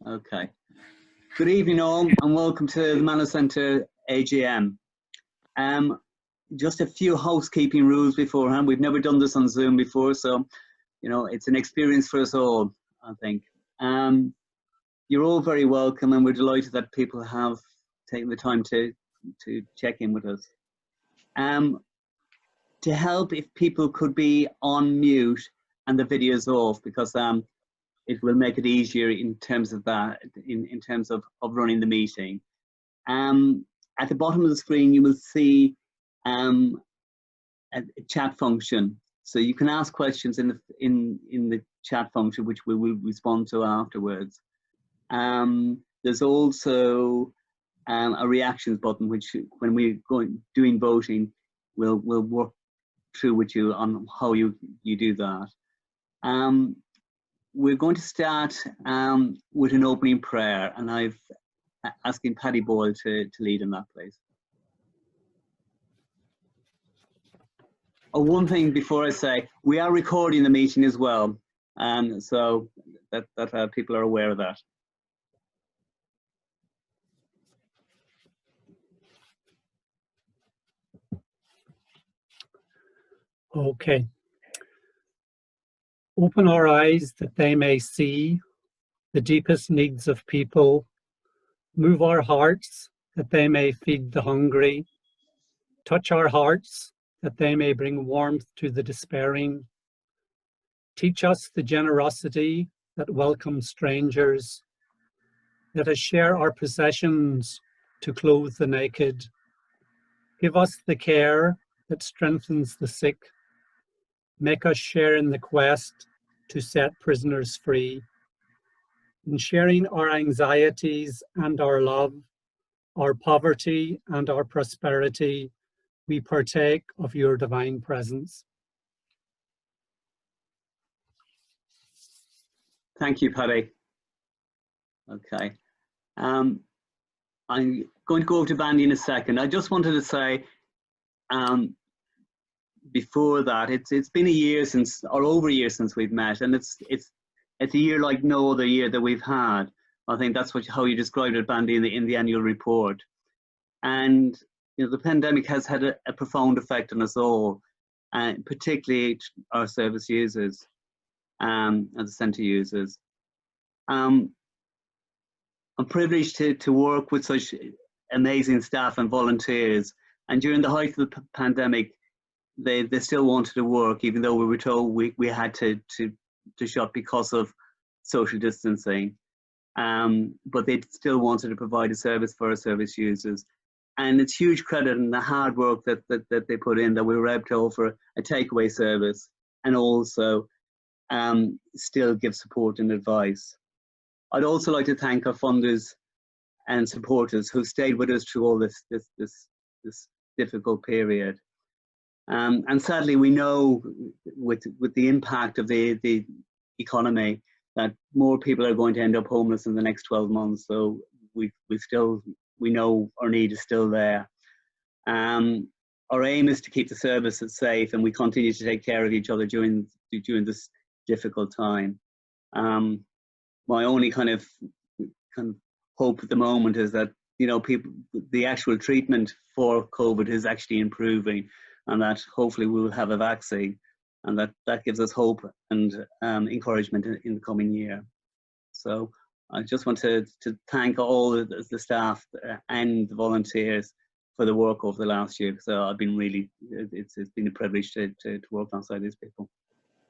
Okay. Good evening all, and welcome to the Manna Society AGM. Just a few housekeeping rules beforehand. We've never done this on Zoom before, so it's an experience for us all, I think. You're all very welcome, and we're delighted that people have taken the time to check in with us. To help, if people could be on mute and the video's off, because it will make it easier in terms of that, in terms of running the meeting. At the bottom of the screen, you will see a chat function. So you can ask questions in the chat function, which we will respond to afterwards. There's also a reactions button, which when we're doing voting, we'll work through with you on how you do that. We're going to start with an opening prayer, and I've asking Paddy Boyle to lead in that, please. Oh, one thing before I say, we are recording the meeting as well, so that people are aware of that. Okay. Open our eyes that they may see the deepest needs of people. Move our hearts that they may feed the hungry. Touch our hearts that they may bring warmth to the despairing. Teach us the generosity that welcomes strangers. Let us share our possessions to clothe the naked. Give us the care that strengthens the sick. Make us share in the quest to set prisoners free. In sharing our anxieties and our love, our poverty and our prosperity, we partake of your divine presence. Thank you, Paddy. Okay. I'm going to go over to Bandy in a second. I just wanted to say, before that, it's been a year since, or over a year since we've met, and it's a year like no other year that we've had. I think that's how you described it, Bandy, in the annual report. And the pandemic has had a profound effect on us all, and particularly our service users and the centre users. I'm privileged to work with such amazing staff and volunteers, and during the height of the pandemic, they still wanted to work, even though we were told we had to shut because of social distancing. But they still wanted to provide a service for our service users. And it's huge credit and the hard work that they put in that we were able to offer a takeaway service and also still give support and advice. I'd also like to thank our funders and supporters who stayed with us through all this difficult period. And sadly, we know with the impact of the economy that more people are going to end up homeless in the next 12 months. So we know our need is still there. Our aim is to keep the services safe, and we continue to take care of each other during this difficult time. My only kind of hope at the moment is that the actual treatment for COVID is actually improving, and that hopefully we will have a vaccine, and that gives us hope and encouragement in the coming year. So I just want to thank all the staff and the volunteers for the work over the last year. So I've been it's been a privilege to work alongside these people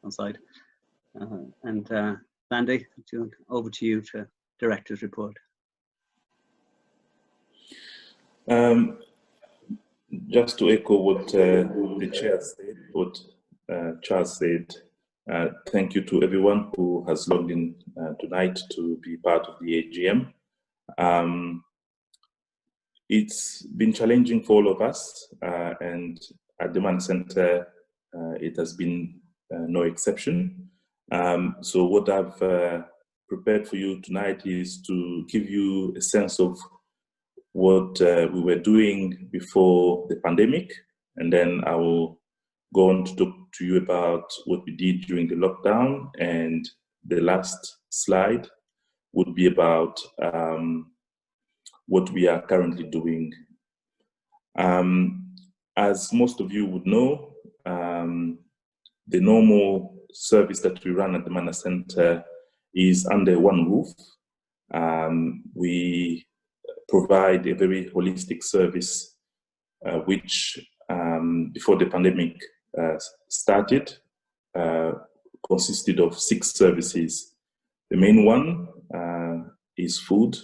on site. Andy, over to you to Director's report. Just to echo what the chair said, what Charles said, thank you to everyone who has logged in tonight to be part of the AGM. It's been challenging for all of us, and at the Manna Centre, it has been no exception. So what I've prepared for you tonight is to give you a sense of what we were doing before the pandemic, and then I will go on to talk to you about what we did during the lockdown, and the last slide would be about what we are currently doing. As most of you would know, the normal service that we run at the Manna Center is under one roof. We provide a very holistic service, which before the pandemic started, consisted of 6 services. The main one is food.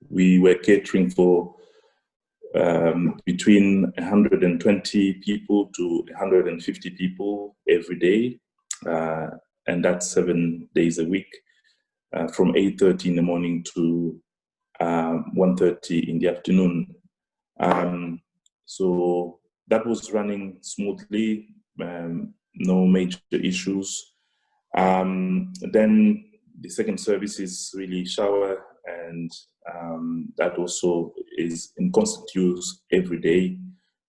We were catering for between 120 people to 150 people every day, and that's 7 days a week, from 8:30 in the morning to 1:30 in the afternoon. So that was running smoothly, no major issues. Then the second service is really shower, and that also is in constant use every day.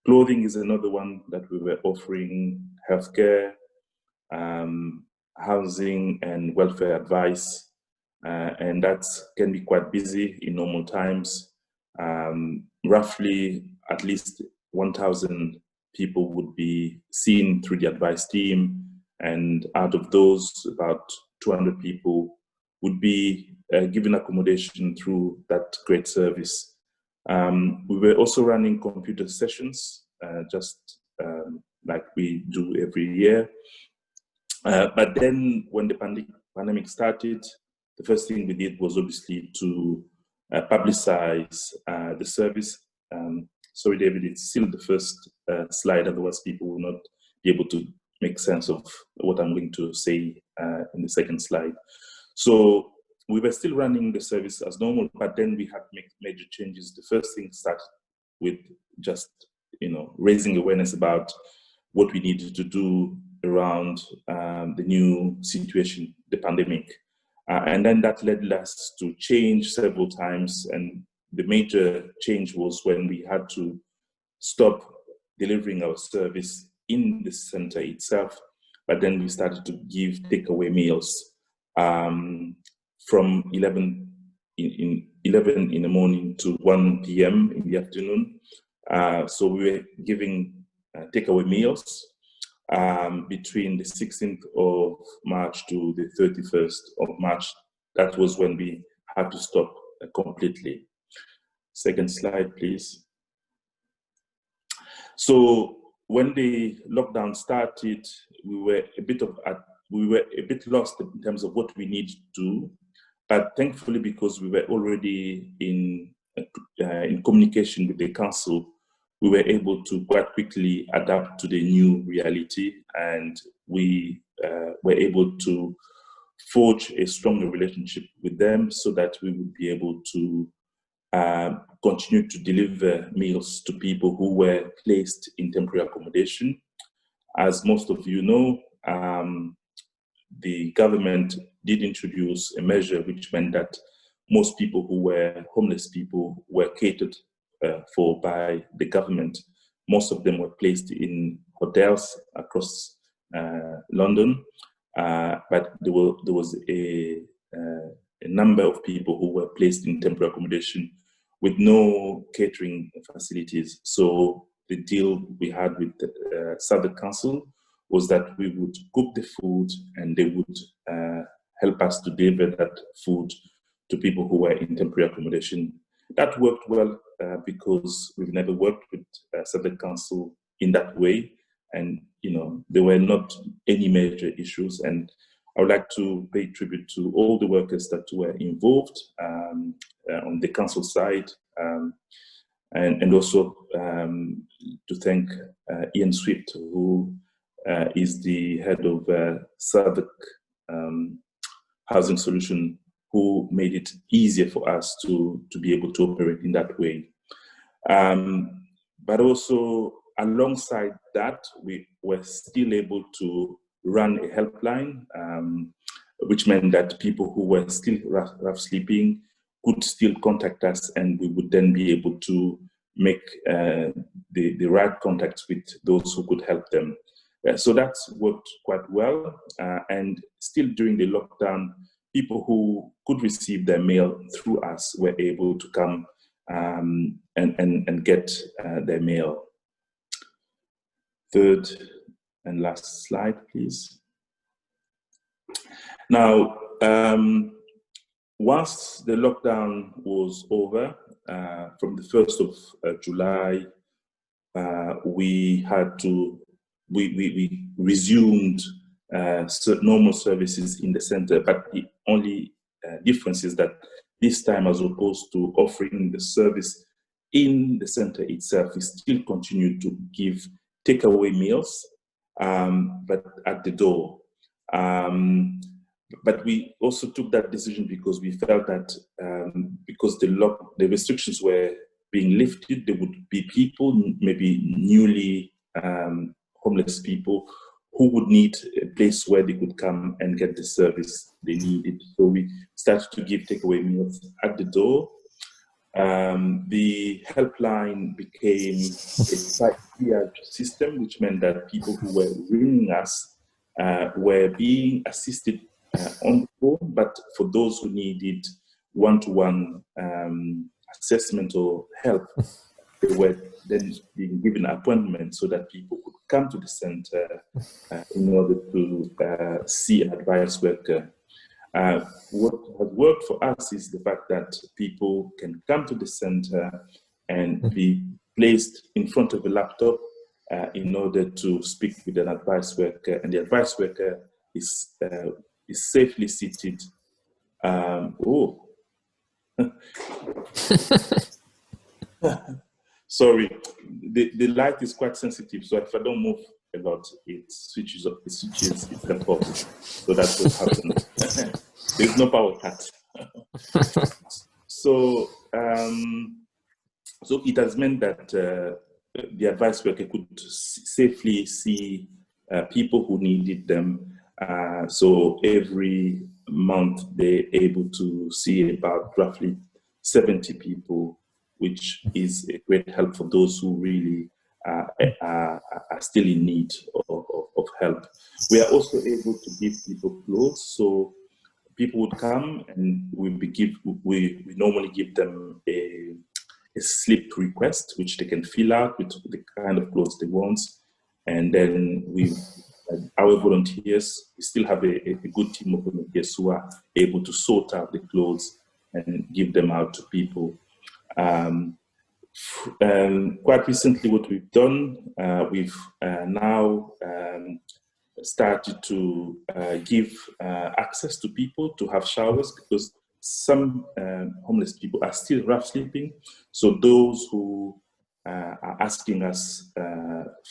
Clothing is another one that we were offering, healthcare, housing and welfare advice, and that can be quite busy in normal times. Roughly at least 1,000 people would be seen through the advice team, and out of those, about 200 people would be given accommodation through that great service. We were also running computer sessions, just like we do every year. But then when the pandemic started, the first thing we did was obviously to publicize the service. Sorry, David, it's still the first slide, otherwise people will not be able to make sense of what I'm going to say in the second slide. So we were still running the service as normal, but then we had to make major changes. The first thing started with just, raising awareness about what we needed to do around the new situation, the pandemic. And then that led us to change several times. And the major change was when we had to stop delivering our service in the center itself, but then we started to give takeaway meals from 11 in the morning to 1 p.m. in the afternoon. So we were giving takeaway meals between the 16th of March to the 31st of March. That was when we had to stop completely. Second slide, please. So when the lockdown started, we were a bit lost in terms of what we need to do. But thankfully, because we were already in communication with the council, we were able to quite quickly adapt to the new reality, and we were able to forge a stronger relationship with them so that we would be able to continue to deliver meals to people who were placed in temporary accommodation. As most of you know, the government did introduce a measure which meant that most people who were homeless people were catered for by the government. Most of them were placed in hotels across London, but there was a number of people who were placed in temporary accommodation with no catering facilities. So the deal we had with Southern Council was that we would cook the food and they would help us to deliver that food to people who were in temporary accommodation. That worked well because we've never worked with Southern Council in that way, and there were not any major issues. And I would like to pay tribute to all the workers that were involved on the council side, and also to thank Ian Swift, who is the head of Southwark Housing Solution, who made it easier for us to be able to operate in that way. But also alongside that, we were still able to run a helpline, which meant that people who were still rough sleeping could still contact us, and we would then be able to make the right contacts with those who could help them. So that's worked quite well. And still during the lockdown, people who could receive their mail through us were able to come and get their mail. Third and last slide, please. Now, once the lockdown was over, from the 1st of July, we resumed normal services in the center, but the only difference is that this time, as opposed to offering the service in the center itself, we still continue to give takeaway meals, but at the door. But we also took that decision because we felt that because the restrictions were being lifted, there would be people, maybe newly homeless people, who would need a place where they could come and get the service they needed. So we started to give takeaway meals at the door. The helpline became a site triage system, which meant that people who were ringing us were being assisted on the phone, but for those who needed one-to-one assessment or help, they were then being given an appointment so that people could come to the center in order to see an advice worker. What has worked for us is the fact that people can come to the center and be placed in front of a laptop in order to speak with an advice worker, and the advice worker is safely seated. Sorry, the light is quite sensitive, so if I don't move a lot, it switches up, it can off. So that's what happened. There's no power cut. So it has meant that the advice worker could safely see people who needed them. So every month they're able to see about roughly 70 people, which is a great help for those who really are still in need of help. We are also able to give people clothes. So people would come and we normally give them a slip request, which they can fill out with the kind of clothes they want. And then our volunteers, we still have a good team of volunteers who are able to sort out the clothes and give them out to people. Quite recently, what we've done, we've now started to give access to people to have showers, because some homeless people are still rough sleeping. So those who are asking us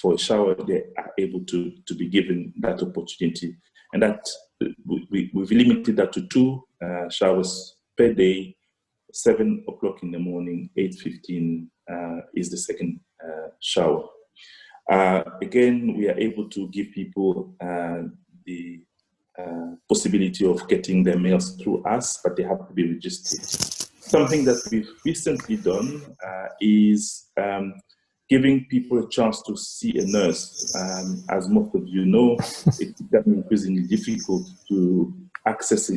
for a shower, they are able to be given that opportunity. And that we've limited that to 2 showers per day. 7 o'clock in the morning, 8:15 is the second shower. Again, we are able to give people the possibility of getting their mails through us, but they have to be registered. Something that we've recently done is giving people a chance to see a nurse. As most of you know, it's becoming increasingly difficult to access a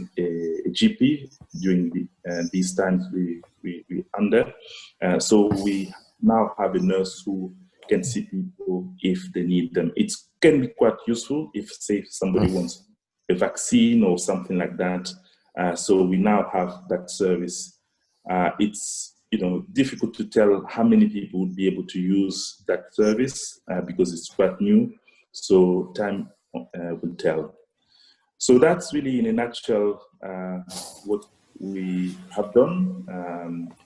GP during these times we're under. So we now have a nurse who can see people if they need them. It can be quite useful if, say, somebody wants a vaccine or something like that. So we now have that service. It's difficult to tell how many people would be able to use that service because it's quite new. So time will tell. So that's really, in a nutshell, what we have done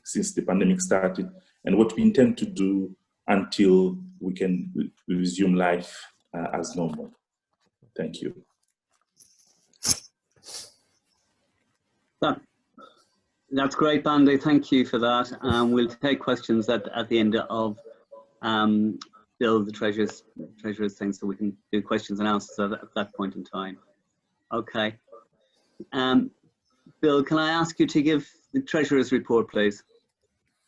since the pandemic started, and what we intend to do until we can resume life as normal. Thank you. That's great, Bandy. Thank you for that. We'll take questions at the end of Bill, the Treasurer's thing, so we can do questions and answers at that point in time. Okay. Bill, can I ask you to give the Treasurer's report, please?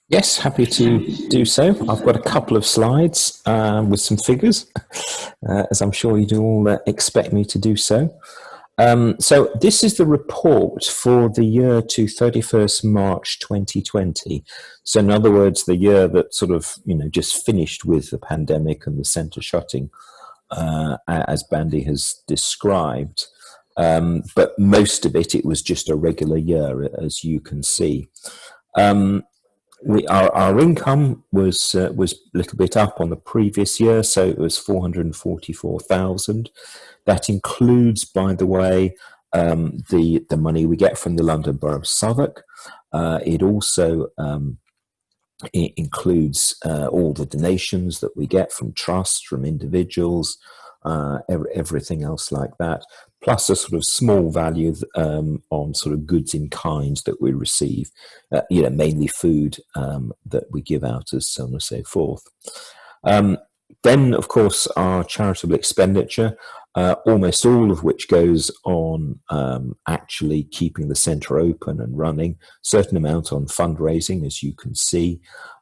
Yes, happy to do so. I've got a couple of slides with some figures, as I'm sure you do all expect me to do so. So this is the report for the year to 31st March 2020. So in other words, the year that sort of, just finished with the pandemic and the centre shutting, as Bandy has described. But most of it was just a regular year, as you can see. Our income was a little bit up on the previous year, so it was 444,000. That includes, by the way, the money we get from the London Borough of Southwark. It also it includes all the donations that we get from trusts, from individuals, everything else like that, plus a sort of small value on sort of goods in kind that we receive, mainly food that we give out, as so on and so forth. Then, of course, our charitable expenditure, almost all of which goes on actually keeping the centre open and running, certain amount on fundraising, as you can see,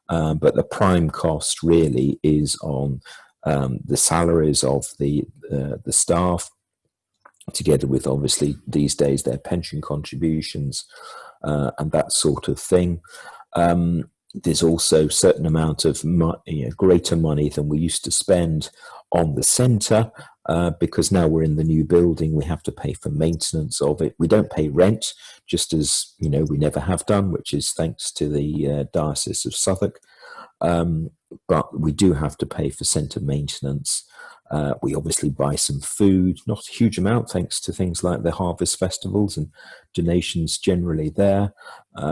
but the prime cost really is on the salaries of the staff, together with obviously these days their pension contributions and that sort of thing. There's also a certain amount of greater money than we used to spend on the centre, because now we're in the new building, we have to pay for maintenance of it. We don't pay rent, just as we never have done, which is thanks to the Diocese of Southwark. But we do have to pay for centre maintenance. We obviously buy some food, not a huge amount, thanks to things like the harvest festivals and donations generally there,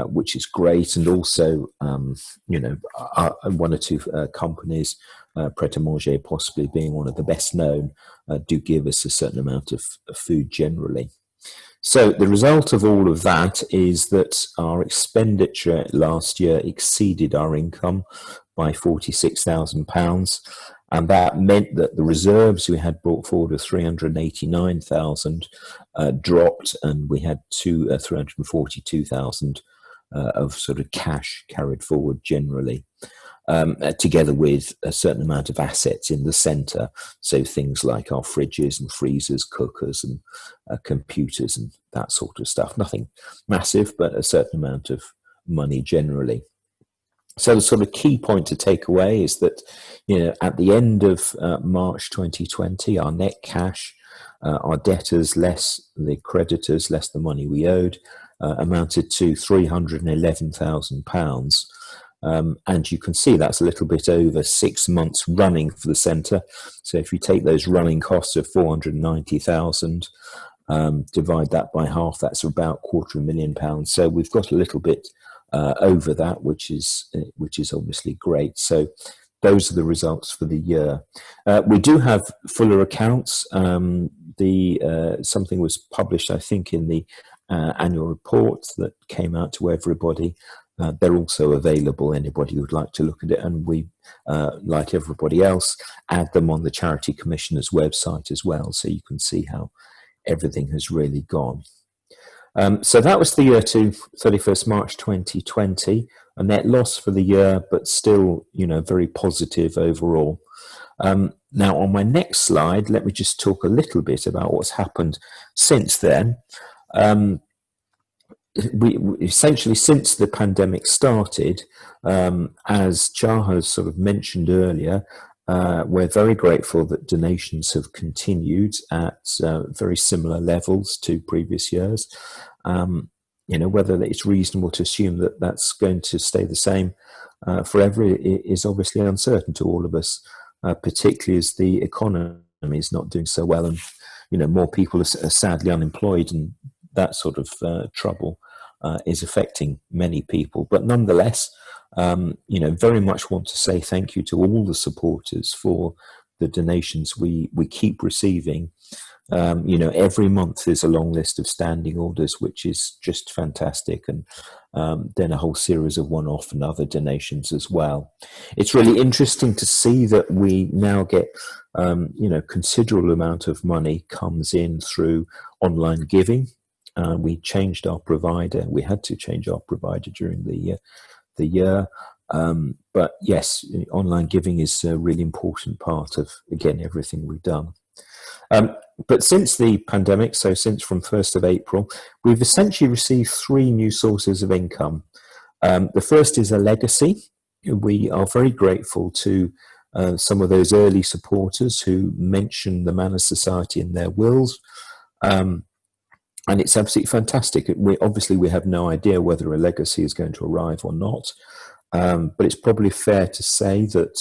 which is great. And also, one or two companies, Pret a Manger possibly being one of the best known, do give us a certain amount of food generally. So the result of all of that is that our expenditure last year exceeded our income by £46,000. And that meant that the reserves we had brought forward of 389,000 dropped, and we had 342,000 of sort of cash carried forward generally, together with a certain amount of assets in the centre. So things like our fridges and freezers, cookers and computers and that sort of stuff. Nothing massive, but a certain amount of money generally. So the sort of key point to take away is that, at the end of March 2020, our net cash, our debtors less the creditors, less the money we owed, amounted to £311,000. And you can see that's a little bit over 6 months running for the centre. So if you take those running costs of 490,000, divide that by half, that's about £250,000. So we've got a little bit over that, which is obviously great. So those are the results for the year. We do have fuller accounts. Something was published, I think, in the annual report that came out to everybody. They're also available, anybody who would like to look at it, and we, like everybody else, add them on the Charity Commissioner's website as well, so you can see how everything has really gone. So that was the year to 31st March 2020, a net loss for the year, but still, very positive overall. Now, on my next slide, let me just talk a little bit about what's happened since then. We essentially, since the pandemic started, as Char has sort of mentioned earlier, we're very grateful that donations have continued at very similar levels to previous years. Whether it's reasonable to assume that that's going to stay the same forever is obviously uncertain to all of us, particularly as the economy is not doing so well, and more people are sadly unemployed, and that sort of trouble is affecting many people. But nonetheless, very much want to say thank you to all the supporters for the donations we keep receiving. Every month there's a long list of standing orders, which is just fantastic, and then a whole series of one-off and other donations as well. It's really interesting to see that we now get considerable amount of money comes in through online giving. We changed our provider. We had to change our provider during the year. But yes, online giving is a really important part of, again, everything we've done. But since the pandemic, so since from 1st of April, we've essentially received 3 new sources of income. The first is a legacy. We are very grateful to some of those early supporters who mentioned the Manna Society in their wills. And it's absolutely fantastic. We have no idea whether a legacy is going to arrive or not. But it's probably fair to say that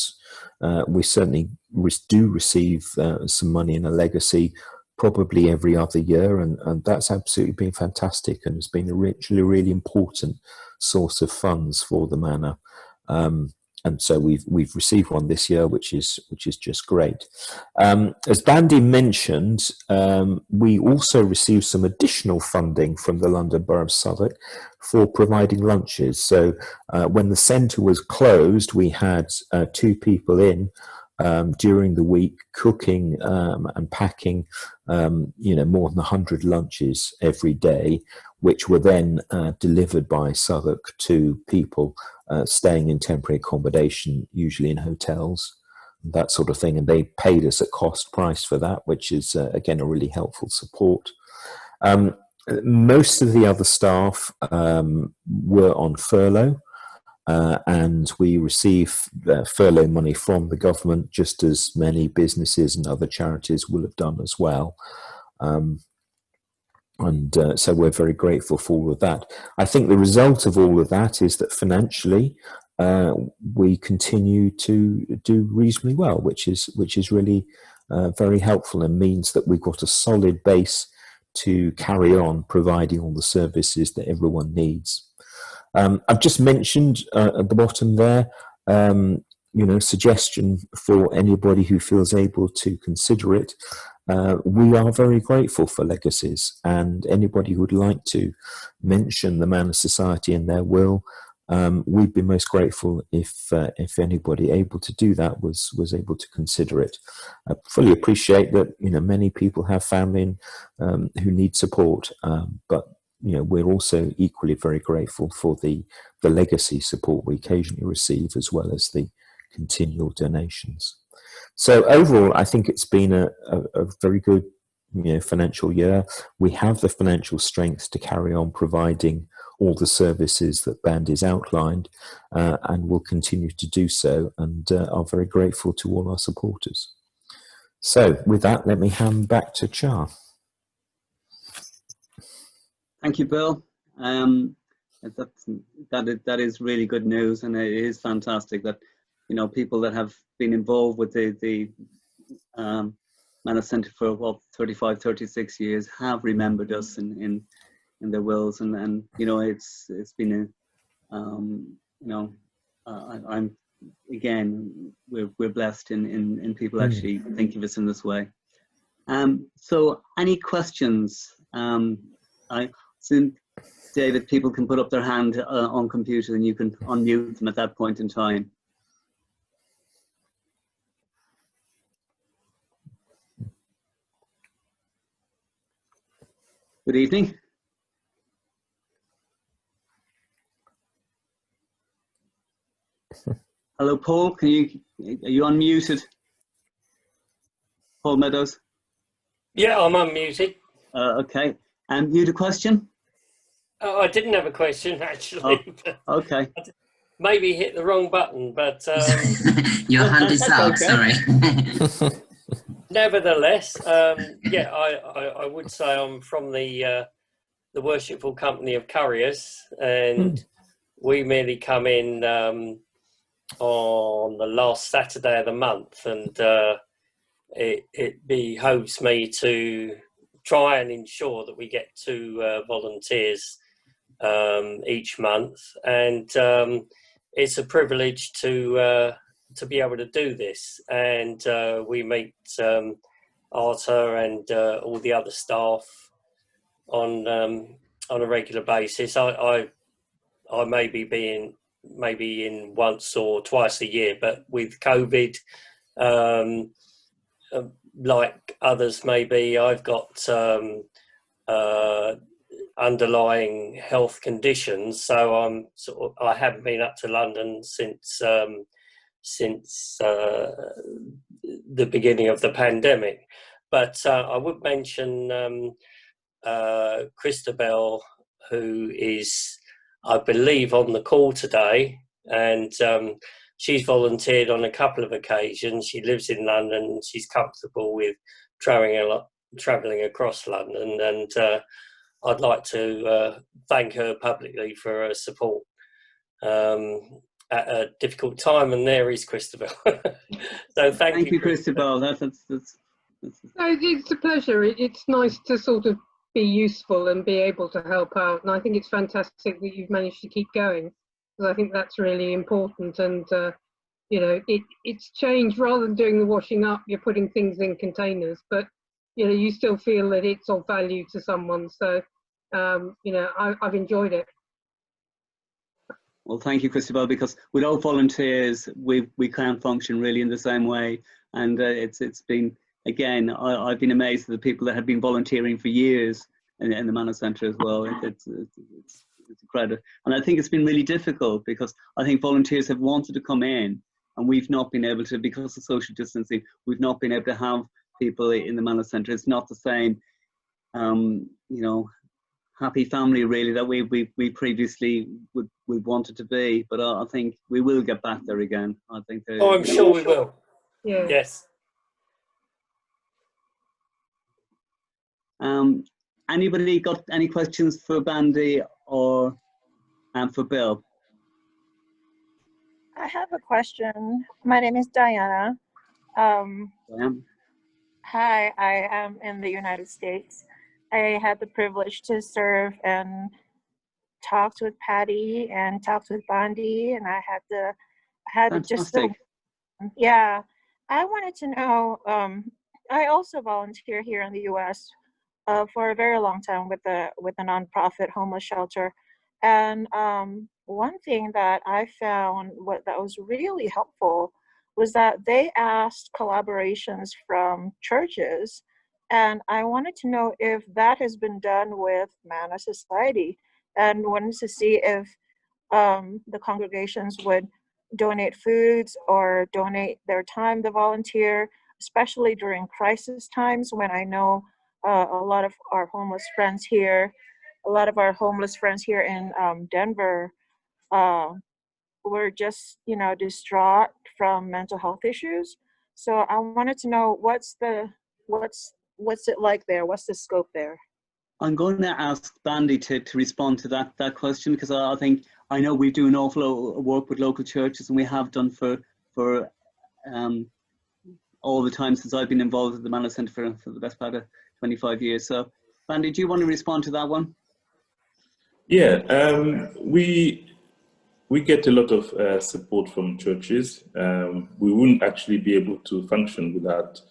we certainly do receive some money in a legacy probably every other year, and that's absolutely been fantastic, and it's been a really important source of funds for the Manor. And so we've received one this year, which is just great. As Bandy mentioned, we also received some additional funding from the London Borough of Southwark for providing lunches. So when the centre was closed, we had 2 people in during the week cooking and packing, more than 100 lunches every day, which were then delivered by Southwark to people staying in temporary accommodation, usually in hotels, that sort of thing. And they paid us at cost price for that, which is, again, a really helpful support. Most of the other staff were on furlough, and we receive furlough money from the government, just as many businesses and other charities will have done as well. So we're very grateful for all of that. I think the result of all of that is that financially we continue to do reasonably well, which is really very helpful, and means that we've got a solid base to carry on providing all the services that everyone needs. I've just mentioned at the bottom there, suggestion for anybody who feels able to consider it. We are very grateful for legacies, and anybody who would like to mention the Manna Society in their will, we'd be most grateful if anybody able to do that was able to consider it. I fully appreciate that many people have family who need support, but we're also equally very grateful for the legacy support we occasionally receive, as well as the continual donations. So overall, I think it's been a very good financial year. We have the financial strength to carry on providing all the services that Bandy's outlined, and will continue to do so, and are very grateful to all our supporters. So with that, let me hand back to Char. Thank you, Bill. That is really good news, and it is fantastic that people that have been involved with the Manna Centre for 35, 36 years have remembered us in their wills, and it's been I'm again, we're blessed in people actually think of us in this way. So any questions? I assume, David, people can put up their hand on computer, and you can unmute them at that point in time. Good evening. Hello, Paul. Are you unmuted? Paul Meadows. Yeah, I'm unmuted. Okay. And you had a question? Oh, I didn't have a question, actually. Oh, okay. Maybe hit the wrong button, but... Your hand is up, okay. Sorry. Nevertheless, yeah, I would say I'm from the Worshipful Company of Couriers, and we merely come in on the last Saturday of the month, and it behoves me to try and ensure that we get 2 volunteers each month, and it's a privilege to be able to do this. And we meet Arthur and all the other staff on a regular basis. I may be in once or twice a year, but with COVID, like others maybe, I've got underlying health conditions, so I haven't been up to London since the beginning of the pandemic. But I would mention Christabel, who is, I believe, on the call today, and she's volunteered on a couple of occasions. She lives in London. She's comfortable with travelling across London, and I'd like to thank her publicly for her support at a difficult time. And there is Christabel. So thank you, Christabel. That's it's a pleasure. It's nice to sort of be useful and be able to help out, and I think it's fantastic that you've managed to keep going, because I think that's really important. And you know, it's changed. Rather than doing the washing up, you're putting things in containers, but you know, you still feel that it's of value to someone. So you know, I've enjoyed it. Well, thank you, Christabel, because without volunteers, we can't function really in the same way. And it's been, again, I've been amazed at the people that have been volunteering for years in the Manna Centre as well. It's a credit. And I think it's been really difficult, because I think volunteers have wanted to come in, and we've not been able to, because of social distancing, we've not been able to have people in the Manna Centre. It's not the same, you know, happy family really that we previously would wanted to be. But I think we will get back there again. I think. Oh, I'm sure we will. Yeah. Yes. Anybody got any questions for Bandy or for Bill? I have a question. My name is Diana. Hi, I am in the United States. I had the privilege to serve and talked with Patty and talked with Bandy, and I had just yeah. I wanted to know. I also volunteer here in the U.S. For a very long time with a nonprofit homeless shelter, and one thing that I found that was really helpful was that they asked collaborations from churches. And I wanted to know if that has been done with Manna Society, and wanted to see if the congregations would donate foods or donate their time to volunteer, especially during crisis times, when I know a lot of our homeless friends here in Denver were just, you know, distraught from mental health issues. So I wanted to know what's it like there? What's the scope there? I'm going to ask Bandy to respond to that question, because I think, I know we do an awful lot of work with local churches, and we have done for all the time since I've been involved at the Manna Centre for the best part of 25 years. So Bandy, do you want to respond to that one? Yeah, we get a lot of support from churches. We wouldn't actually be able to function without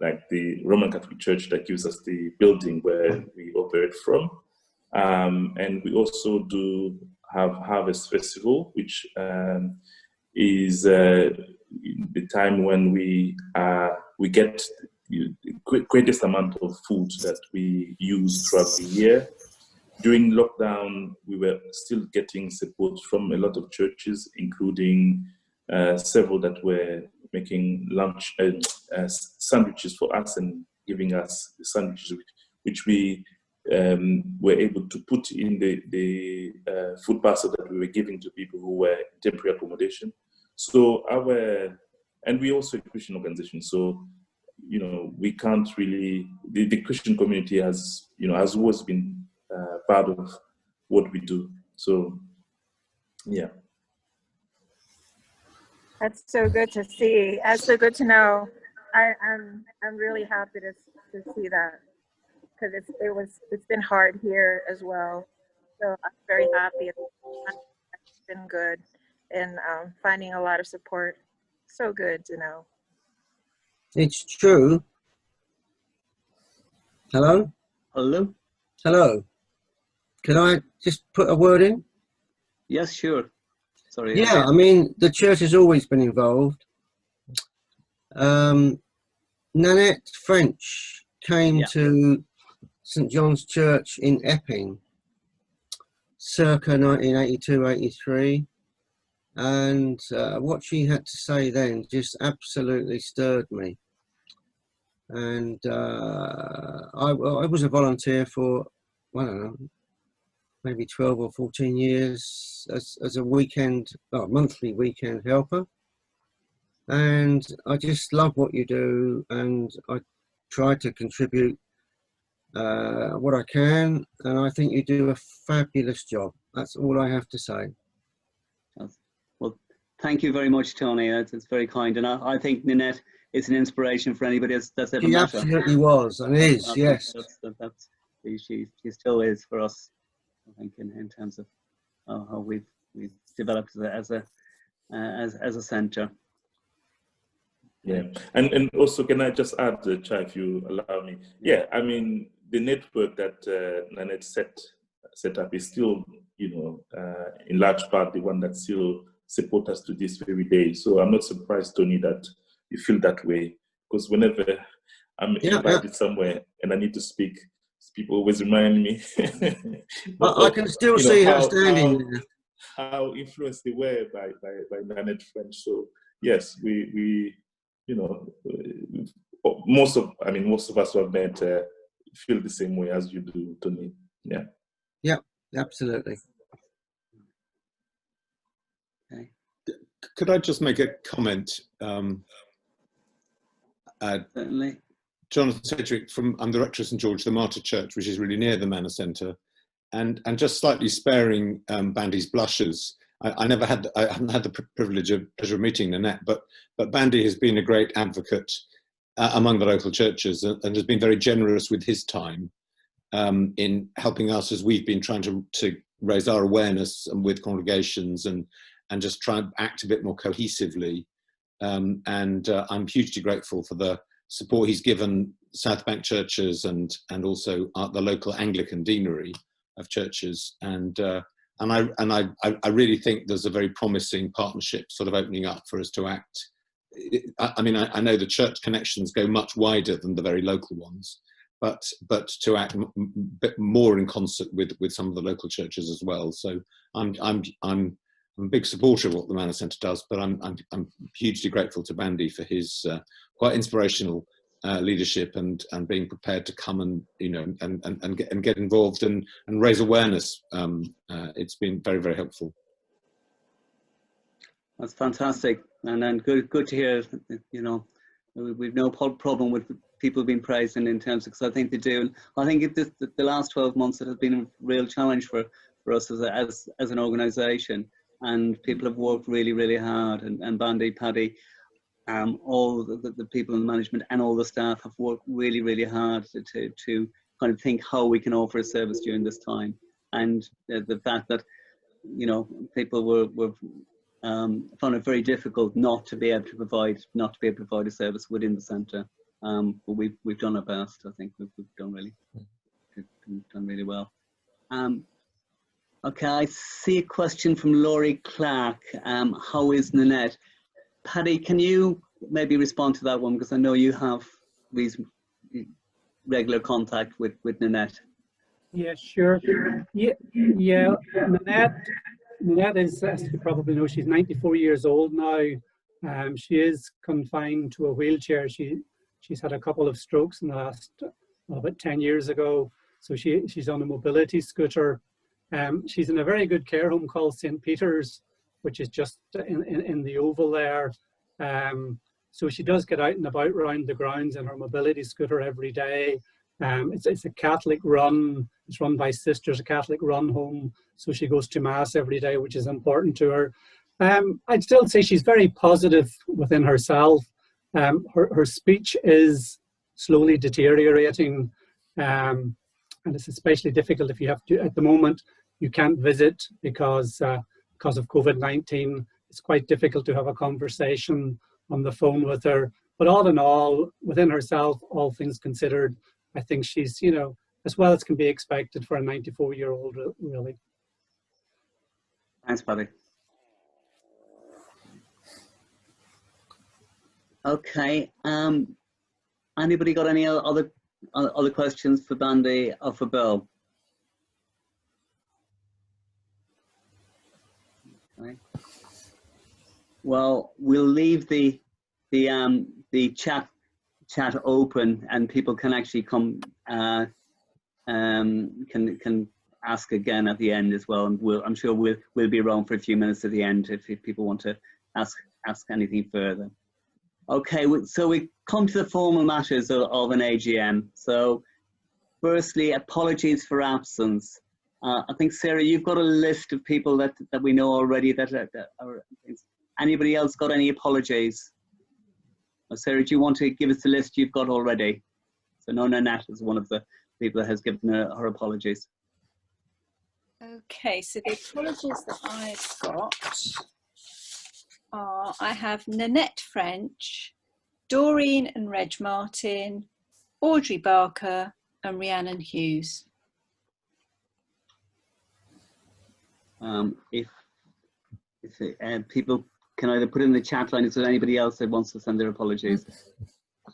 like the Roman Catholic Church that gives us the building where we operate from. And we also do have Harvest Festival, which is the time when we get the greatest amount of food that we use throughout the year. During lockdown, we were still getting support from a lot of churches, including several that were making lunch sandwiches for us and giving us the sandwiches, which we were able to put in the food parcel that we were giving to people who were in temporary accommodation. So and we also a Christian organization, so you know, we can't really, the Christian community has, you know, has always been part of what we do. So yeah. That's so good to see. That's so good to know. I'm really happy to see that, because it's been hard here as well. So I'm very happy. It's been good in finding a lot of support. So good to know. It's true. Hello? Hello? Hello. Can I just put a word in? Yes, sure. Sorry. Yeah, I mean, the church has always been involved. Nanette French came to St. John's Church in Epping circa 1982-83, and what she had to say then just absolutely stirred me. and I was a volunteer for, I don't know, maybe 12 or 14 years as a monthly weekend helper. And I just love what you do, and I try to contribute what I can, and I think you do a fabulous job. That's all I have to say. Well, thank you very much, Tony. It's very kind, and I think Nanette is an inspiration for anybody that's ever She met her. absolutely was, and is, yes. She still is for us, I think, in terms of how we've developed as a centre. Yeah, and also, can I just add, Chai, if you allow me? Yeah, I mean, the network that Nanette set up is still, in large part the one that still supports us to this very day. So I'm not surprised, Tony, that you feel that way, because whenever I'm invited somewhere and I need to speak, people always remind me. I can still see her standing there. How influenced they were by Nanette French. So yes, we most of us who have met feel the same way as you do, Tony. Yeah. Yeah, absolutely. Okay. Could I just make a comment? Certainly. Jonathan Sedgwick I'm the rector of St George the Martyr Church, which is really near the Manor Centre, and just slightly sparing Bandy's blushes. I haven't had the pleasure of meeting Nanette, but Bandy has been a great advocate among the local churches and has been very generous with his time in helping us as we've been trying to raise our awareness with congregations and just try and act a bit more cohesively. And I'm hugely grateful for the support he's given South Bank churches and also the local Anglican deanery of churches. And I really think there's a very promising partnership sort of opening up for us to act. I mean, I know the church connections go much wider than the very local ones, but to act bit more in concert with some of the local churches as well. So I'm a big supporter of what the Manor Centre does, but I'm hugely grateful to Bandy for his quite inspirational leadership and being prepared to come and and get involved and raise awareness. It's been very, very helpful. That's fantastic, and then good to hear. We've no problem with people being praised in terms of, because I think they do. I think the last 12 months it has been a real challenge for us as an organisation, and people have worked really, really hard. And Bandy, Paddy, all the people in management and all the staff have worked really, really hard to kind of think how we can offer a service during this time. And the fact that people were found it very difficult not to be able to provide a service within the centre. But we've done our best. I think we've done really well. Okay, I see a question from Laurie Clark. How is Nanette? Paddy, can you maybe respond to that one, because I know you have regular contact with Nanette. Yeah, sure. Yeah. Nanette is, as you probably know, she's 94 years old now. She is confined to a wheelchair. She's had a couple of strokes in the last, about 10 years ago. So she's on a mobility scooter. She's in a very good care home called St. Peter's, which is just in the Oval there. So she does get out and about around the grounds in her mobility scooter every day. It's a Catholic run. It's run by sisters, a Catholic run home. So she goes to Mass every day, which is important to her. I'd still say she's very positive within herself. Her speech is slowly deteriorating. And it's especially difficult if you have to, at the moment, you can't visit because of COVID-19. It's quite difficult to have a conversation on the phone with her. But all in all, within herself, all things considered, I think she's, as well as can be expected for a 94-year-old, really. Thanks, Paddy. Okay. Anybody got any other questions for Bandy or for Bill? Okay. Well, we'll leave the chat chat open, and people can actually come can ask again at the end as well, and I'm sure we'll be around for a few minutes at the end if people want to ask anything further. Okay, so we come to the formal matters of an AGM. So firstly, apologies for absence. I think, Sarah, you've got a list of people that we know already that are. Anybody else got any apologies? Sarah, do you want to give us the list you've got already? So no, Nanette is one of the people that has given her apologies. Okay, so the apologies that I've got are, I have Nanette French, Doreen and Reg Martin, Audrey Barker and Rhiannon Hughes. If people can either put in the chat line if there's anybody else that wants to send their apologies,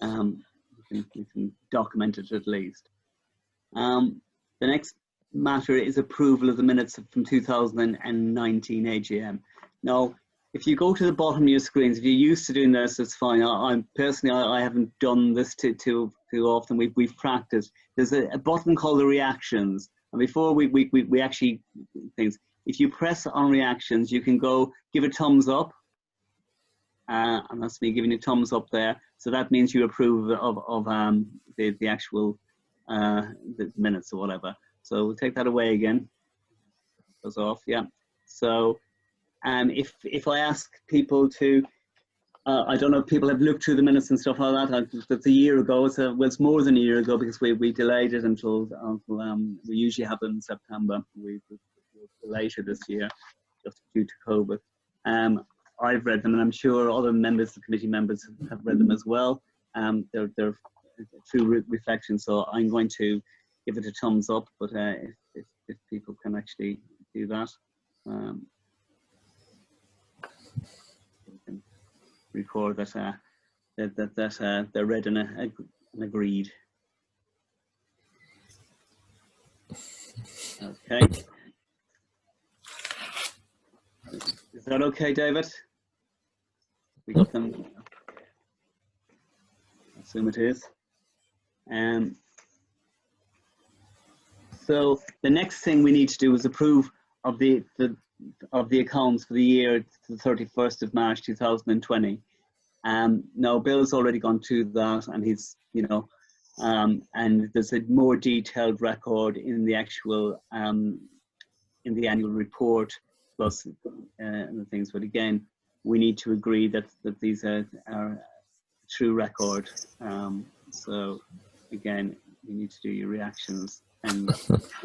we can document it at least. The next matter is approval of the minutes from 2019 AGM. Now, if you go to the bottom of your screens, if you're used to doing this, it's fine. I haven't done this too often. We've practiced. There's a button called the reactions, and before we actually things, if you press on reactions, you can go give a thumbs up, and that's me giving a thumbs up there. So that means you approve of the actual the minutes or whatever. So we'll take that away again. Goes off, yeah. So if I ask people to, I don't know if people have looked through the minutes and stuff like that. That's a year ago. Well, it's more than a year ago because we delayed it until we usually have it in September. We later this year just due to COVID. I've read them, and I'm sure other members, the committee members, have read them as well. They're true reflections, so I'm going to give it a thumbs up. But if people can actually do that, we can record that they're read and agreed. Okay. Is that okay, David? We got them. I assume it is. So the next thing we need to do is approve of the accounts for the year to the 31st of March 2020. Now Bill's already gone through that, and he's and there's a more detailed record in the actual in the annual report plus the things. But again, we need to agree that these are true record. So again, you need to do your reactions and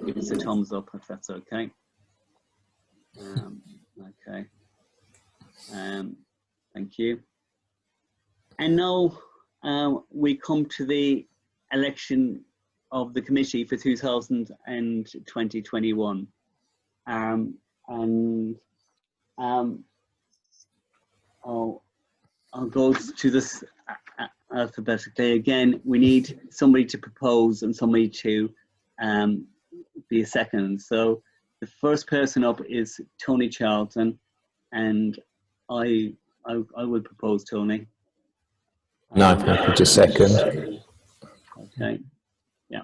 give us a thumbs up if that's okay. Okay. Thank you. And now we come to the election of the committee for 2020-21. I'll go to this alphabetically. Again, we need somebody to propose and somebody to be a second. So the first person up is Tony Charlton, and I will propose Tony. No, I'm happy to second. Okay. Yeah.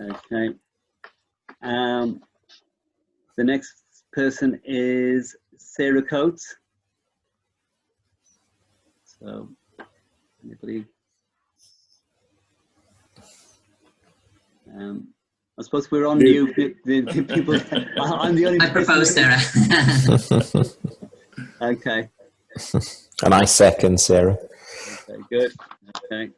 Okay. The next person is Sarah Coates. So, anybody? I suppose we're on mute. The people. I'm the only. I propose Sarah. Okay. And I second Sarah. Okay, good. Okay.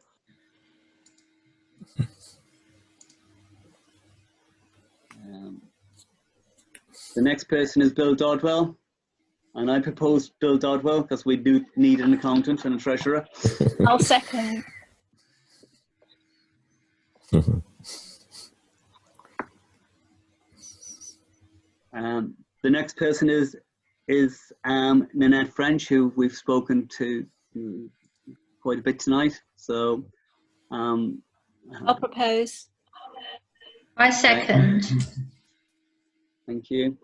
The next person is Bill Dodwell, and I propose Bill Dodwell because we do need an accountant and a treasurer. I'll second. The next person is Nanette French, who we've spoken to quite a bit tonight. So I'll propose. I second. Thank you.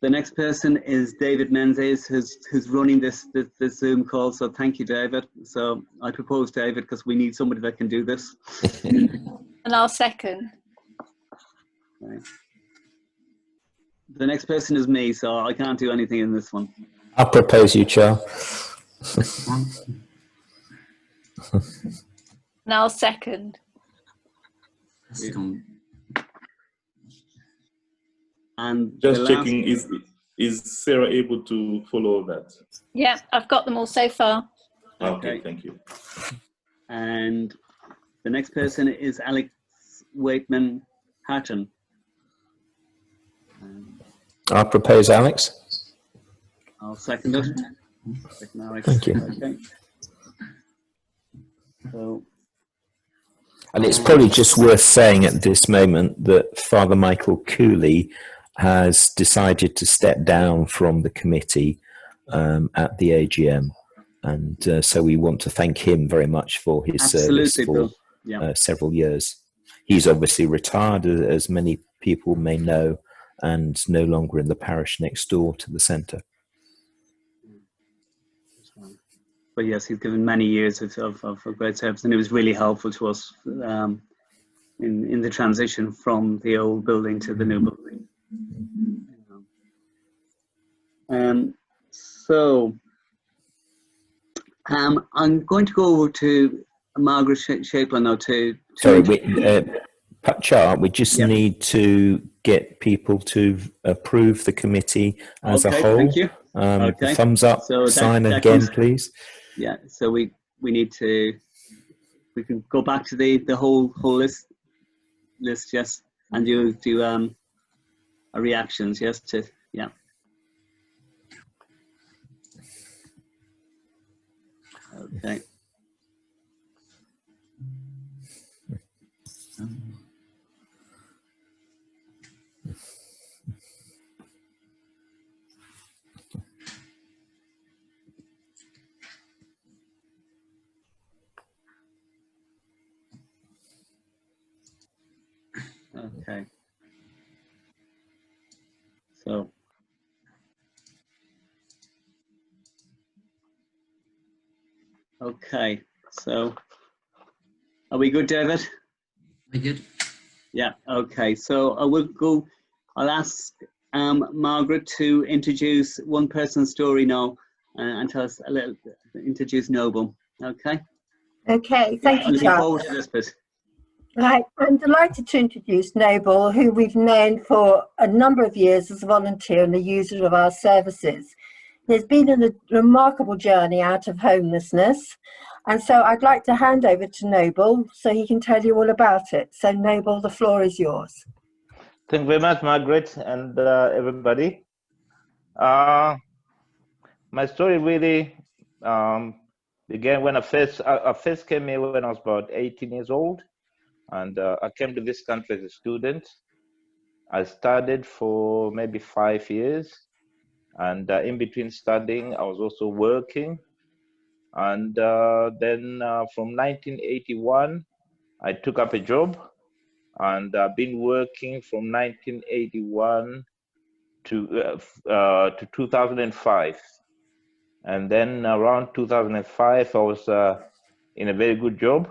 The next person is David Menzies, who's running this Zoom call. So thank you, David. So I propose David because we need somebody that can do this. And I'll second. Okay. The next person is me, so I can't do anything in this one. I'll propose you, Charles. And I'll second. And just checking, is Sarah able to follow that? Yeah, I've got them all so far. Okay, thank you. And the next person is Alex Waitman Hatton. I'll propose Alex. I'll second it. Second Alex. Thank you. Okay. So, and it's probably just worth saying at this moment that Father Michael Cooley has decided to step down from the committee at the AGM. And so we want to thank him very much for his service for several years. He's obviously retired, as many people may know, and no longer in the parish next door to the centre. But yes, he's given many years of great service, and it was really helpful to us in the transition from the old building to the new building. So I'm going to go over to Margaret Shapland now to Char, we just need to get people to approve the committee as a whole. Thank you. The thumbs up, so sign again, please. Yeah, so we need to, we can go back to the whole list, yes, and do a reactions, yes, to, yeah. Okay. Okay. So. Okay, so are we good, David? We're good. Yeah, okay. So I'll ask Margaret to introduce one person's story now and tell us a little, introduce Noble, okay? Okay, thank you, Looking Charles. forward to this bit. Right, I'm delighted to introduce Noble, who we've known for a number of years as a volunteer and a user of our services. He's been on a remarkable journey out of homelessness, and so I'd like to hand over to Noble so he can tell you all about it. So Noble, the floor is yours. Thank you very much, Margaret, and everybody. My story really began when I first came here when I was about 18 years old, and I came to this country as a student. I studied for maybe 5 years, and in between studying, I was also working. And then from 1981, I took up a job, and I've been working from 1981 to 2005. And then around 2005, I was in a very good job.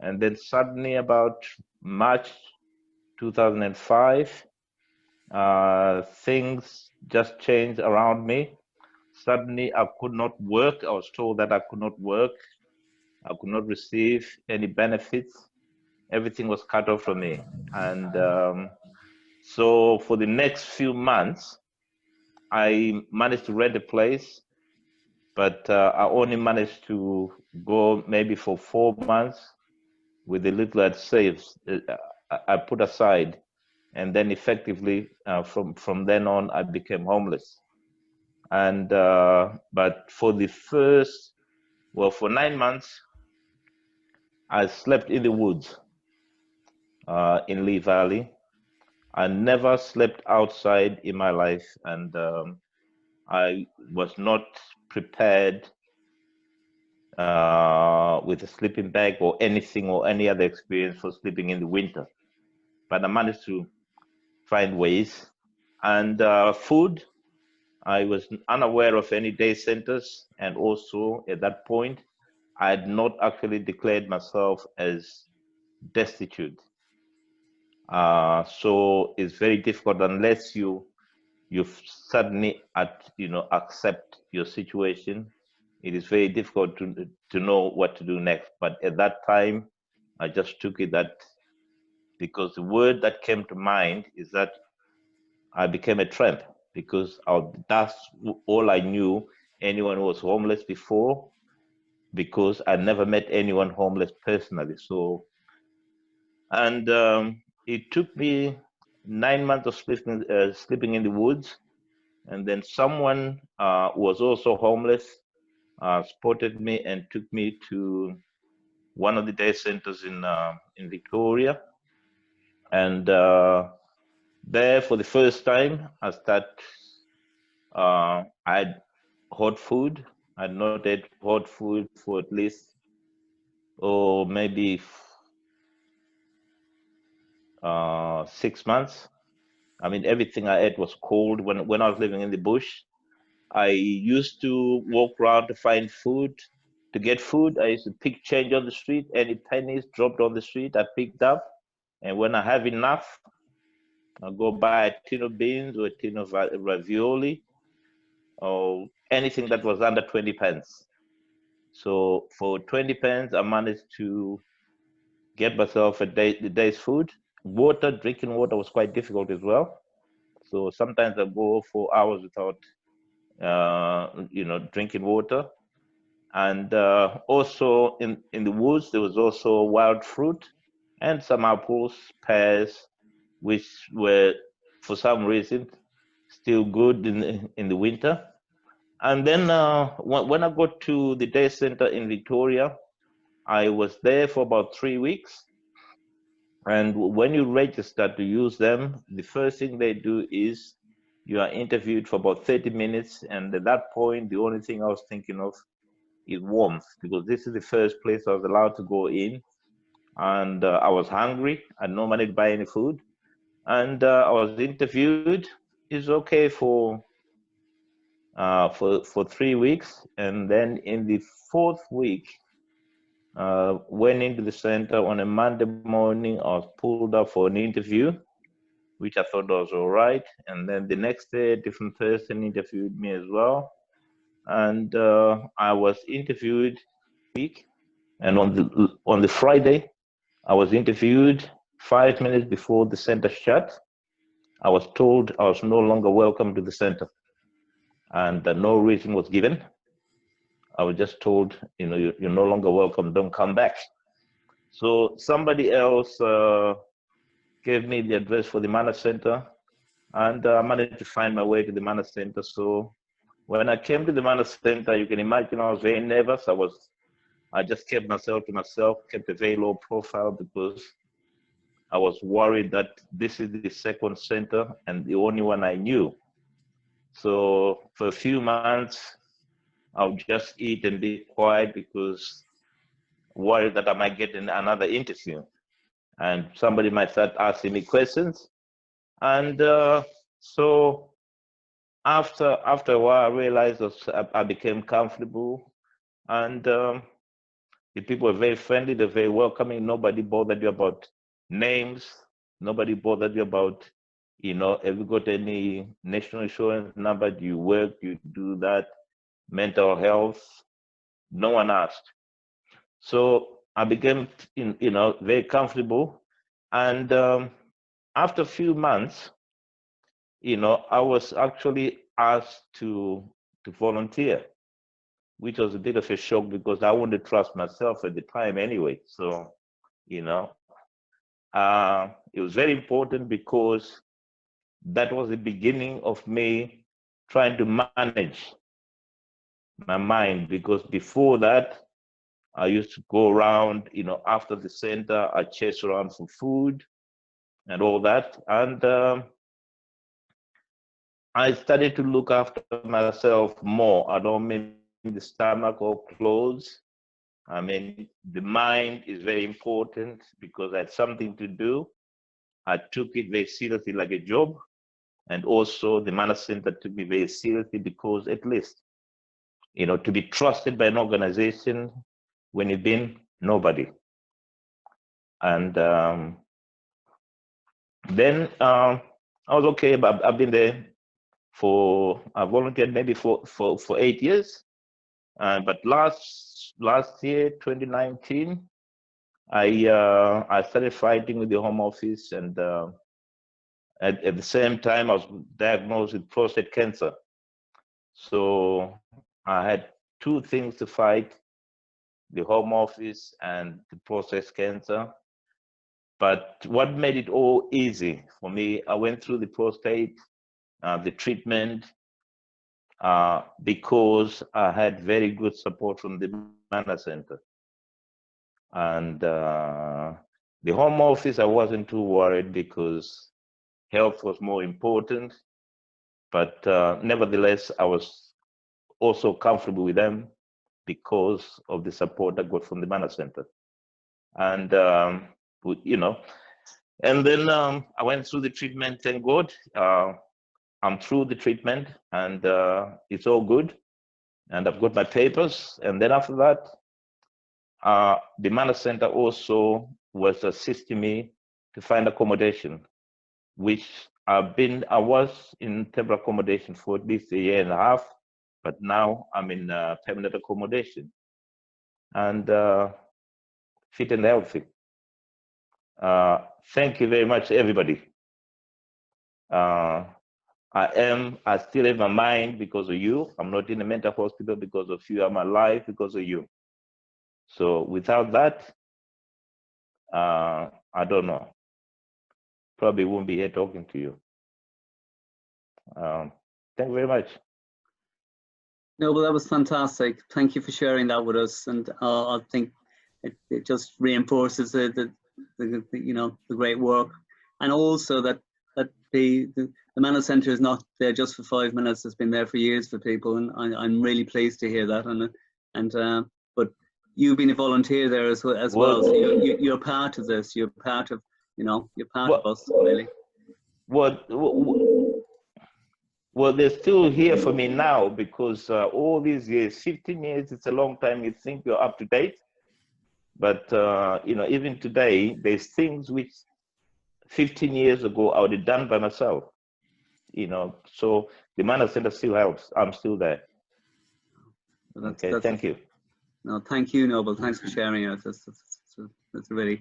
And then suddenly about March 2005, things just changed around me. Suddenly I could not work. I was told that I could not work. I could not receive any benefits. Everything was cut off from me. And so for the next few months, I managed to rent a place, but I only managed to go maybe for 4 months with the little I'd saved, I put aside. And then effectively, from then on, I became homeless. And but for the first, well, for 9 months, I slept in the woods in Lee Valley. I never slept outside in my life, and I was not prepared with a sleeping bag or anything or any other experience for sleeping in the winter. But I managed to find ways. And food, I was unaware of any day centers, and also at that point, I had not actually declared myself as destitute. So it's very difficult unless you suddenly accept your situation. It is very difficult to know what to do next. But at that time, I just took it that, because the word that came to mind is that I became a tramp, because that's all I knew anyone who was homeless before, because I never met anyone homeless personally. So, and it took me 9 months of sleeping in the woods. And then someone who was also homeless spotted me and took me to one of the day centers in Victoria. And there, for the first time, I had hot food. I had not had hot food for at least, maybe 6 months. I mean, everything I ate was cold. When I was living in the bush, I used to walk around to find food. To get food, I used to pick change on the street. Any pennies dropped on the street, I picked up. And when I have enough, I'll go buy a tin of beans or a tin of ravioli, or anything that was under 20 pence. So for 20 pence, I managed to get myself the day's food. Water, drinking water was quite difficult as well. So sometimes I go for hours without, drinking water. And also in the woods, there was also wild fruit and some apples, pears, which were, for some reason, still good in the winter. And then when I got to the day center in Victoria, I was there for about 3 weeks. And when you register to use them, the first thing they do is you are interviewed for about 30 minutes. And at that point, the only thing I was thinking of is warmth, because this is the first place I was allowed to go in. And I was hungry. I had no money to buy any food. And I was interviewed. It's okay for 3 weeks. And then in the 4th week, went into the center on a Monday morning. I was pulled up for an interview, which I thought was all right. And then the next day, a different person interviewed me as well. And I was interviewed week. And on the Friday, I was interviewed 5 minutes before the center shut. I was told I was no longer welcome to the center, and no reason was given. I was just told, you're no longer welcome, don't come back. So somebody else gave me the address for the Manna Center, and I managed to find my way to the Manna Center. So when I came to the Manna Center, you can imagine I was very nervous. I just kept myself to myself, kept a very low profile, because I was worried that this is the second center and the only one I knew. So for a few months, I'll just eat and be quiet, because worried that I might get in another interview and somebody might start asking me questions. And so after a while, I realized I became comfortable, and the people were very friendly, they're very welcoming. Nobody bothered you about names. Nobody bothered you about, have you got any national insurance number? Do you work? Do you do that? Mental health? No one asked. So I became, very comfortable. And after a few months, I was actually asked to volunteer, which was a bit of a shock, because I wouldn't trust myself at the time anyway. So, it was very important, because that was the beginning of me trying to manage my mind, because before that, I used to go around, after the center, I chase around for food and all that. And I started to look after myself more. I don't mean the stomach or clothes. I mean, the mind is very important, because I had something to do. I took it very seriously, like a job. And also the Manna Center took me very seriously, because at least, you know, to be trusted by an organization when you've been nobody. And then I was okay, but I've been there I volunteered maybe for 8 years. But last year, 2019, I started fighting with the Home Office, and at the same time I was diagnosed with prostate cancer. So I had two things to fight: the Home Office and the prostate cancer. But what made it all easy for me, I went through the prostate, the treatment, because I had very good support from the Manna Center. And the Home Office, I wasn't too worried because health was more important. But nevertheless, I was also comfortable with them because of the support I got from the Manna Center. And, you know, and then I went through the treatment, thank God. I'm through the treatment, and it's all good. And I've got my papers. And then after that, the Manna Center also was assisting me to find accommodation, which I was in temporary accommodation for at least 1.5 years, but now I'm in permanent accommodation and fit and healthy. Thank you very much, everybody. I still have my mind because of you. I'm not in a mental hospital because of you. I'm alive because of you. So without that, I don't know. Probably won't be here talking to you. Thank you very much. No, well, that was fantastic. Thank you for sharing that with us, and I think it just reinforces the you know, the great work, and also that the Manna Center is not there just for 5 minutes. It's been there for years for people, and I'm really pleased to hear that. And but you've been a volunteer there as well. So you're part of this. You're part of, you know, you're part of us, really. Well, they're still here for me now because all these years, 15 years, it's a long time. You think you're up to date, but you know, even today, there's things which 15 years ago I would have done by myself. You know, so the Manna Center still helps. I'm still there. Well, Thank you. No, thank you, Noble. Thanks for sharing it. That's really,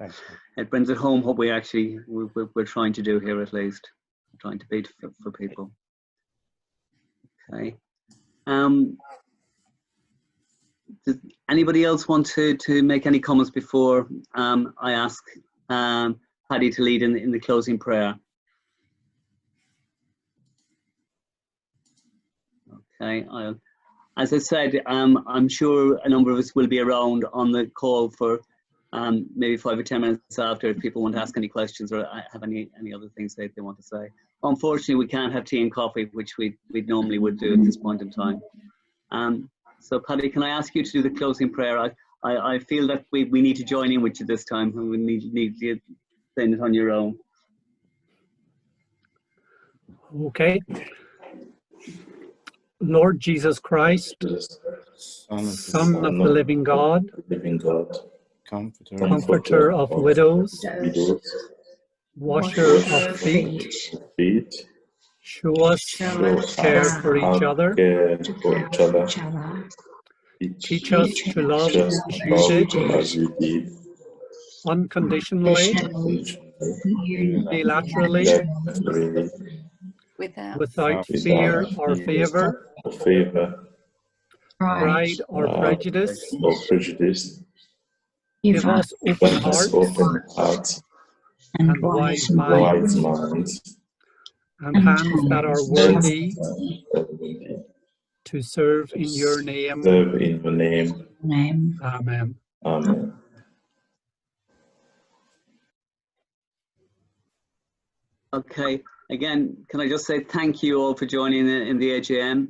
it brings it home what we're trying to do here, at least. We're trying to be for people. Okay. Does anybody else want to make any comments before I ask Paddy to lead in the closing prayer? Okay. As I said, I'm sure a number of us will be around on the call for maybe 5 or 10 minutes after, if people want to ask any questions or have any other things they want to say. Unfortunately, we can't have tea and coffee, which we normally would do at this point in time. So Paddy, can I ask you to do the closing prayer? I feel that we need to join in with you this time, and we need you saying it on your own. Okay. Lord Jesus Christ, Son of the living God, Comforter of widows, Washer of feet, show us care for each other, teach us to love as you did, unconditionally, unilaterally, without fear or favor, pride or prejudice. Give us open hearts and wise minds, and hands that are worthy to serve in your name. Amen. Amen. Okay. Again, can I just say thank you all for joining in the AGM.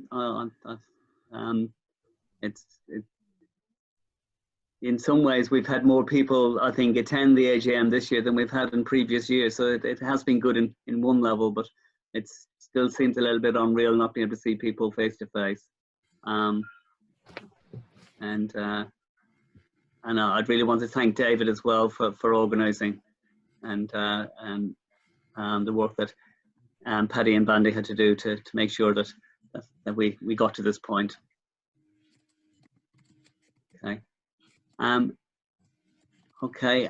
In some ways, we've had more people, I think, attend the AGM this year than we've had in previous years. So it has been good in one level, but it still seems a little bit unreal not being able to see people face to face. And I'd really want to thank David as well for organising and the work that Paddy and Bandy had to do to make sure that we got to this point. Okay. Okay.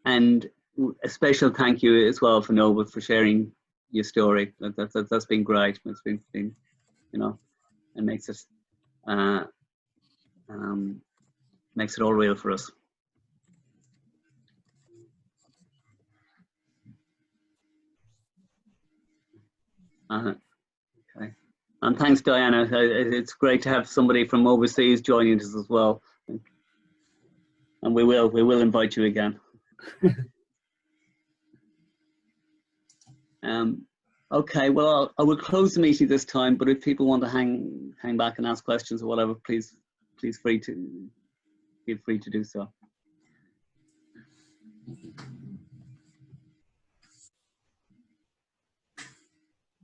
And a special thank you as well for Noble for sharing your story. That's been great. It's been you know, it makes it all real for us. Okay. And thanks, Diana. It's great to have somebody from overseas joining us as well. And we will invite you again. Okay, well, I will close the meeting this time, but if people want to hang back and ask questions or whatever, please feel free to do so.